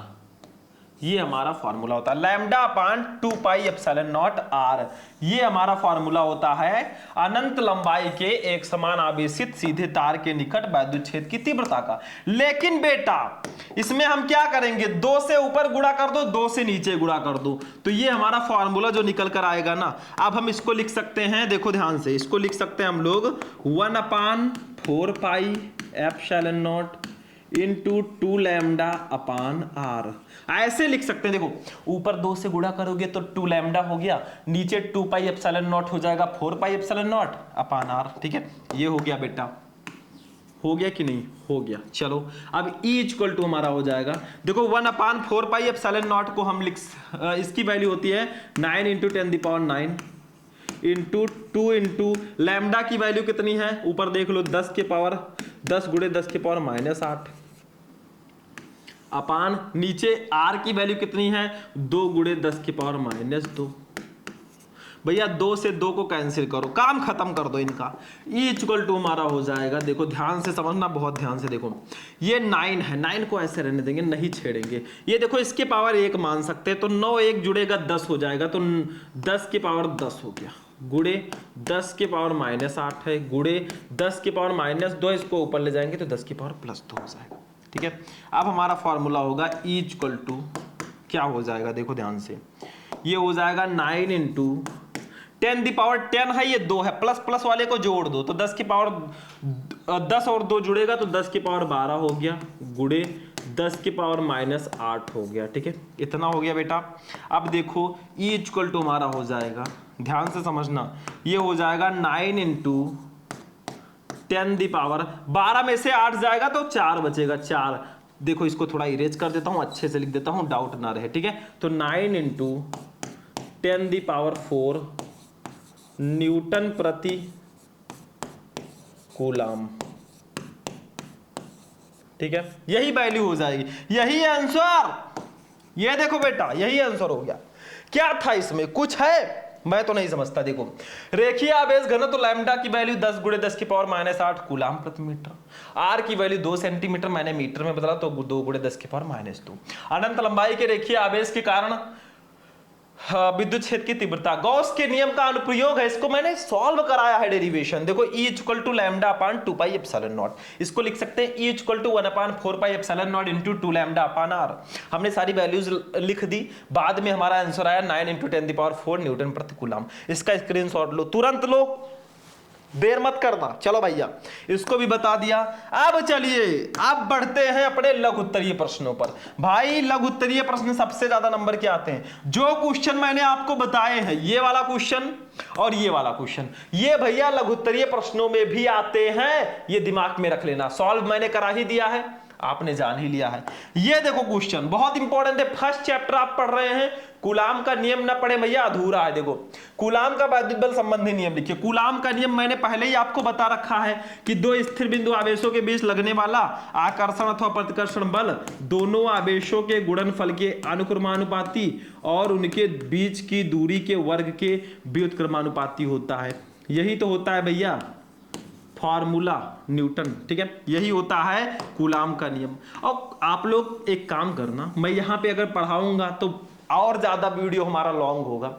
ये हमारा फार्मूला होता है, lambda upon 2 pi epsilon not R। ये हमारा फार्मूला होता है अनंत लंबाई के एक समान आवेशित सीधे तार के निकट वैद्युत क्षेत्र की तीव्रता का। लेकिन बेटा इसमें हम क्या करेंगे, 2 से ऊपर गुणा कर दो, 2 से नीचे गुणा कर दो, तो ये हमारा फार्मूला जो निकल कर आएगा ना। अब हम इसको लिख सकते हैं, देखो ध्यान से, इसको लिख सकते हैं हम लोग 1/4 pi epsilon nought into 2 lambda अपान R। ऐसे लिख सकते हैं, देखो ऊपर 2 से गुणा करोगे तो 2 लैम्डा हो गया, नीचे 2 पाई एप्सिलॉन नॉट हो जाएगा 4 पाई एप्सिलॉन नॉट अपान R। ठीक है, ये हो गया बेटा, हो गया कि नहीं, हो गया। चलो अब E इक्वल टू हमारा हो जाएगा, देखो 1/4 पाई एप्सिलॉन नॉट को हम इसकी वैल्यू होती है 9 इंटू 10⁹ इंटू 2 इंटू लैम्डा की वैल्यू कितनी है, ऊपर देख लो 10 के पावर 10 गुणे 10 के पावर -8 अपान नीचे R की वैल्यू कितनी है, 2 गुणे 10 के पावर -2। भैया 2 से 2 को कैंसिल करो, काम खत्म कर दो इनका। E इक्वल टू हमारा हो जाएगा, देखो ध्यान से समझना, बहुत ध्यान से देखो, ये 9 है, 9 को ऐसे रहने देंगे, नहीं छेड़ेंगे। ये देखो इसके पावर 1 मान सकते हैं, तो 9 1 जुड़ेगा 10 हो जाएगा, तो 10 के पावर 10 हो गया, गुणे 10 के पावर -8 है, गुणे 10 के पावर -2, इसको ऊपर ले जाएंगे तो 10 के पावर +2 हो जाएगा। ठीक है, अब हमारा फॉर्मूला होगा E इक्वल टू क्या हो जाएगा, देखो ध्यान से, ये हो जाएगा 9 इंटू 10⁻10 है, ये 2 है, प्लस प्लस वाले को जोड़ दो तो 10 की पावर 10 और 2 जुड़ेगा तो 10 की पावर 12 हो गया, गुणे 10 की पावर -8 हो गया। ठीक है, इतना हो गया बेटा। अब देखो E इक्वल टू हमारा हो जाएगा, ध्यान से समझना, ये हो जाएगा 9 इंटू 10⁻12 में से 8 जाएगा तो 4 बचेगा, 4। देखो इसको थोड़ा इरेज कर देता हूं, अच्छे से लिख देता हूं, डाउट ना रहे। ठीक है, तो 9 इंटू 10⁻4 न्यूटन प्रति कूलाम। ठीक है, यही वैल्यू हो जाएगी, यही आंसर। ये देखो बेटा, यही आंसर हो गया। क्या था इसमें, कुछ है मैं तो नहीं समझता। देखो रेखीय आवेश घनत्व लैम्डा की वैल्यू 10 × 10⁻⁸ कूलाम प्रति मीटर, आर की वैल्यू 2 सेंटीमीटर, मैंने मीटर में बदला तो 2 × 10⁻²। अनंत लंबाई के रेखीय आवेश के कारण विद्युत क्षेत्र की तीव्रता, गॉस के नियम का अनुप्रयोग है, इसको मैंने सॉल्व कराया है डेरिवेशन। देखो E = λ/2πε0, इसको लिख सकते हैं E = 1/4πε0 × 2λ/r। हमने सारी वैल्यूज लिख दी, बाद में हमारा आंसर आया 9 × 10⁴ न्यूटन प्रति कूलाम। इसका स्क्रीनशॉट लो, तुरंत लो, देर मत करना। चलो भैया इसको भी बता दिया। अब चलिए अब बढ़ते हैं अपने लघु उत्तरीय प्रश्नों पर। भाई लघु उत्तरीय प्रश्न सबसे ज्यादा नंबर के आते हैं। जो क्वेश्चन मैंने आपको बताए हैं, ये वाला क्वेश्चन और ये वाला क्वेश्चन, ये भैया लघु उत्तरीय प्रश्नों में भी आते हैं, ये दिमाग में रख लेना। सॉल्व मैंने करा ही दिया है, आपने जान ही लिया है। ये देखो क्वेश्चन बहुत इंपॉर्टेंट है, फर्स्ट चैप्टर आप पढ़ रहे हैं, कूलाम का नियम ना पढ़े भैया अधूरा है। देखो कूलाम का वैद्युत बल संबंधी नियम लिखिए। कूलाम का नियम मैंने पहले ही आपको बता रखा है कि दो स्थिर बिंदु आवेशों के बीच लगने वाला आकर्षण अथवा प्रतिकर्षण बल दोनों आवेशों के गुणनफल के अनुक्रमानुपाती और उनके बीच की दूरी के वर्ग के व्युत्क्रमानुपाती होता है। यही तो होता है भैया फॉर्मूला न्यूटन, ठीक है, यही होता है कूलाम का नियम। और आप लोग एक काम करना, मैं यहाँ पे अगर पढ़ाऊंगा तो और ज्यादा वीडियो हमारा लॉन्ग होगा,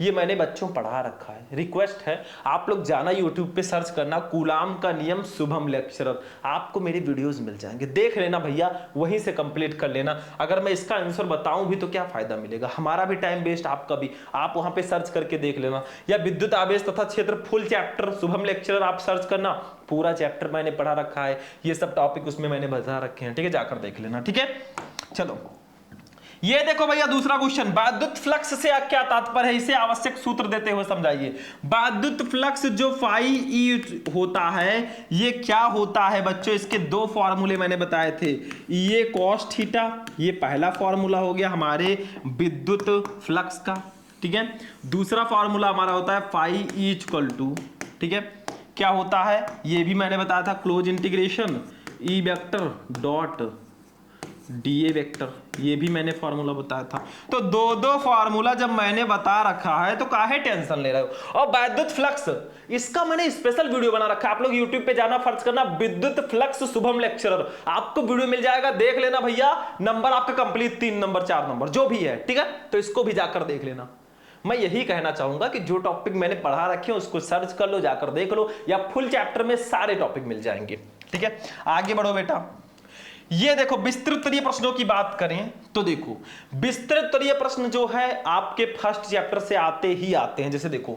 ये मैंने बच्चों पढ़ा रखा है। रिक्वेस्ट है आप लोग जाना यूट्यूब पे सर्च करना कूलाम का नियम शुभम लेक्चरर, आपको मेरे वीडियोस मिल जाएंगे, देख लेना भैया, वहीं से कंप्लीट कर लेना। अगर मैं इसका आंसर बताऊं भी तो क्या फायदा मिलेगा, हमारा भी टाइम वेस्ट, आपका भी। आप वहां पे सर्च करके देख लेना, या विद्युत आवेश तथा क्षेत्र फुल चैप्टर शुभम लेक्चरर आप सर्च करना, पूरा चैप्टर मैंने पढ़ा रखा है, ये सब टॉपिक उसमें मैंने बता रखे हैं, ठीक है, जाकर देख लेना, ठीक है। चलो ये देखो भैया दूसरा क्वेश्चन, विद्युत फ्लक्स से क्या तात्पर्य है, इसे आवश्यक सूत्र देते हुए समझाइए। विद्युत फ्लक्स जो फाई ई होता है ये क्या होता है बच्चों, इसके दो फॉर्मूले मैंने बताए थे, ये कॉस थीटा, ये पहला फॉर्मूला हो गया हमारे विद्युत फ्लक्स का, ठीक है। दूसरा फॉर्मूला हमारा होता है फाई ई इक्वल टू, ठीक है, क्या होता है ये भी मैंने बताया था, close integration E vector dot DA vector, ये भी मैंने फॉर्मूला बताया था। तो दो दो फॉर्मूला जब मैंने बता रखा है तो काहे टेंशन ले रहे हो। और विद्युत फ्लक्स इसका मैंने स्पेशल वीडियो बना रखा है, आप लोग यूट्यूब पे जाना, सर्च करना विद्युत फ्लक्स शुभम लेक्चरर, आपको वीडियो मिल जाएगा, देख लेना भैया। नंबर आपका कंप्लीट 3 नंबर 4 नंबर जो भी है, ठीक है, तो इसको भी जाकर देख लेना। मैं यही कहना चाहूंगा कि जो टॉपिक मैंने पढ़ा रखे हैं उसको सर्च कर लो, जाकर देख लो, या फुल चैप्टर में सारे टॉपिक मिल जाएंगे, ठीक है। आगे बढ़ो बेटा। ये देखो विस्तृत उत्तरीय प्रश्नों की बात करें तो देखो विस्तृत उत्तरीय प्रश्न जो है आपके फर्स्ट चैप्टर से आते ही आते हैं। जैसे देखो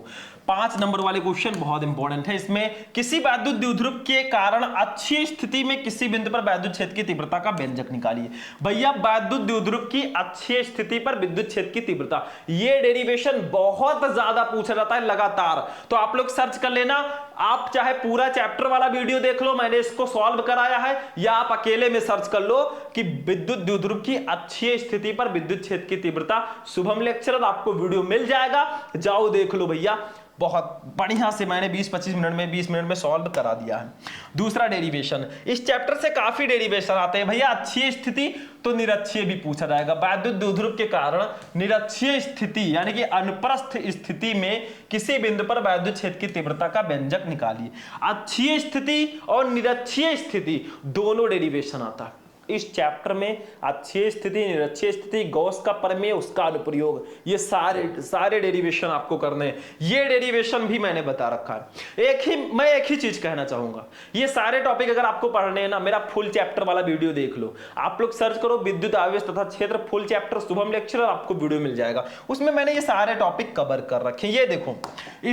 5 नंबर वाले क्वेश्चन बहुत इंपॉर्टेंट है, इसमें किसी वैद्युत द्विध्रुव के कारण अच्छी स्थिति में किसी बिंदु पर वैद्युत क्षेत्र की तीव्रता का व्यंजक निकालिए। भैया वैद्युत द्विध्रुव की अच्छी स्थिति पर विद्युत क्षेत्र की तीव्रता, ये डेरिवेशन बहुत ज्यादा पूछा जाता है लगातार, तो आप लोग सर्च कर लेना। आप चाहे पूरा चैप्टर वाला वीडियो देख लो, मैंने इसको सॉल्व कराया है, या आप अकेले में सर्च कर लो कि विद्युत द्विध्रुव की अच्छी स्थिति पर विद्युत क्षेत्र की तीव्रता, शुभम लेक्चरर, आपको वीडियो मिल जाएगा, जाओ देख लो भैया, बहुत बढ़िया से मैंने 20-25 मिनट में 20 मिनट में सॉल्व करा दिया है। दूसरा डेरिवेशन, इस चैप्टर से काफी डेरिवेशन आते हैं भैया। अच्छी स्थिति तो निरक्षीय भी पूछा जाएगा, वैद्युत द्विध्रुव के कारण निरक्षीय स्थिति यानी कि अनुप्रस्थ स्थिति में किसी बिंदु पर वैद्युत क्षेत्र की तीव्रता का व्यंजक निकालिए। अच्छी स्थिति और निरक्षीय स्थिति दोनों डेरिवेशन आता है इस चैप्टर में। अच्छी स्थिति, निरक्षीय स्थिति, गॉस का प्रमेय, उसका अनुप्रयोग, ये सारे डेरिवेशन आपको करने हैं। ये डेरिवेशन भी मैंने बता रखा है। मैं एक ही चीज कहना चाहूंगा, ये सारे टॉपिक अगर आपको पढ़ने हैं ना, मेरा फुल चैप्टर वाला वीडियो देख लो, आप लोग सर्च करो विद्युत आवेश तथा क्षेत्र फुल चैप्टर शुभम लेक्चरर, आपको वीडियो मिल जाएगा, उसमें मैंने ये सारे टॉपिक कवर कर रखे हैं। ये देखो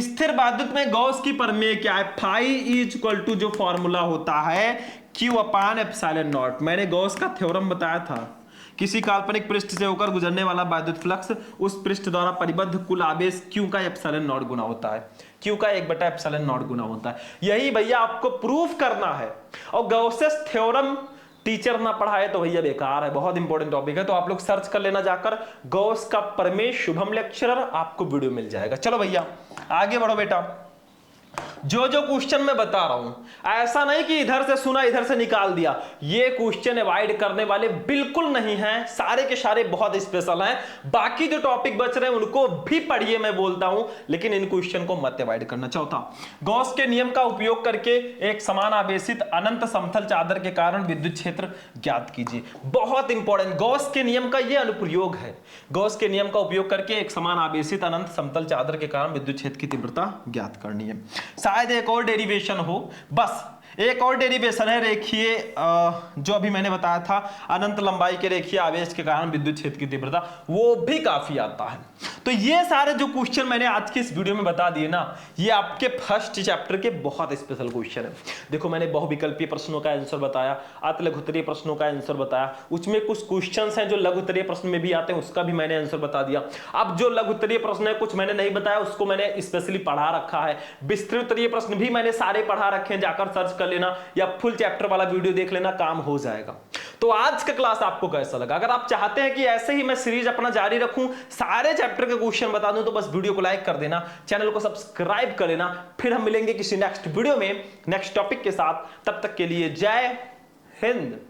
स्थिर वैद्युत में गॉस की प्रमेय क्या है, फाई ई इक्वल टू जो फॉर्मूला होता है Q/ε0, मैंने गॉस का थ्योरम बताया था। किसी काल्पनिक पृष्ठ से होकर गुजरने वाला वैद्युत फ्लक्स उस पृष्ठ द्वारा परिबद्ध कुल आवेश Q का ε0 गुना होता है, Q का 1/ε0 गुना होता है। यही भैया आपको प्रूफ करना है। और गॉसेस थ्योरम टीचर ना पढ़ाए तो भैया बेकार है, बहुत इंपॉर्टेंट टॉपिक है, तो आप लोग सर्च कर लेना जाकर, गॉस का प्रमेय शुभम लेक्चरर, आपको वीडियो मिल जाएगा। चलो भैया आगे बढ़ो बेटा। जो जो क्वेश्चन मैं बता रहा हूं, ऐसा नहीं कि इधर से सुना इधर से निकाल दिया। ये क्वेश्चन अवॉइड करने वाले बिल्कुल नहीं हैं, सारे के सारे बहुत स्पेशल हैं। बाकी जो टॉपिक बच रहे हैं उनको भी पढ़िए, मैं बोलता हूं, लेकिन इन क्वेश्चन को मत अवॉइड करना। चौथा, गॉस के नियम का उपयोग करके एक समान आवेशित अनंत समतल चादर के कारण विद्युत क्षेत्र ज्ञात कीजिए। बहुत इंपॉर्टेंट, गॉस के नियम का यह अनुप्रयोग है। गॉस के नियम का उपयोग करके एक समान आवेशित अनंत समतल चादर के कारण विद्युत क्षेत्र की तीव्रता ज्ञात करनी है। शायद एक और डेरिवेशन हो, बस एक और डेरिवेशन है रेखीय, जो अभी मैंने बताया था, अनंत लंबाई के रेखीय आवेश के कारण विद्युत क्षेत्र की तीव्रता, वो भी काफी आता है। तो ये सारे जो क्वेश्चन मैंने आज के इस वीडियो में बता दिए ना, ये आपके फर्स्ट चैप्टर के बहुत स्पेशल क्वेश्चन है। देखो, मैंने बहुविकल्पीय प्रश्नों का आंसर बताया, अति लघुत्तरीय प्रश्नों का आंसर बताया, उसमें कुछ क्वेश्चन हैं जो लघुत्तरीय प्रश्न में भी आते हैं, उसका भी मैंने आंसर बता दिया। अब जो लघुत्तरीय प्रश्न है कुछ मैंने नहीं बताया, उसको मैंने स्पेशली पढ़ा रखा है। विस्तृतरीय प्रश्न भी मैंने सारे पढ़ा रखे हैं, जाकर सर्च कर लेना या फुल चैप्टर वाला वीडियो देख लेना, काम हो जाएगा। तो आज का क्लास आपको कैसा लगा? अगर आप चाहते हैं कि ऐसे ही मैं सीरीज अपना जारी रखूं, सारे चैप्टर के क्वेश्चन बता दूं, तो बस वीडियो को लाइक कर देना, चैनल को सब्सक्राइब कर लेना। फिर हम मिलेंगे किसी नेक्स्ट वीडियो में नेक्स्ट टॉपिक के साथ। तब तक के लिए जय हिंद।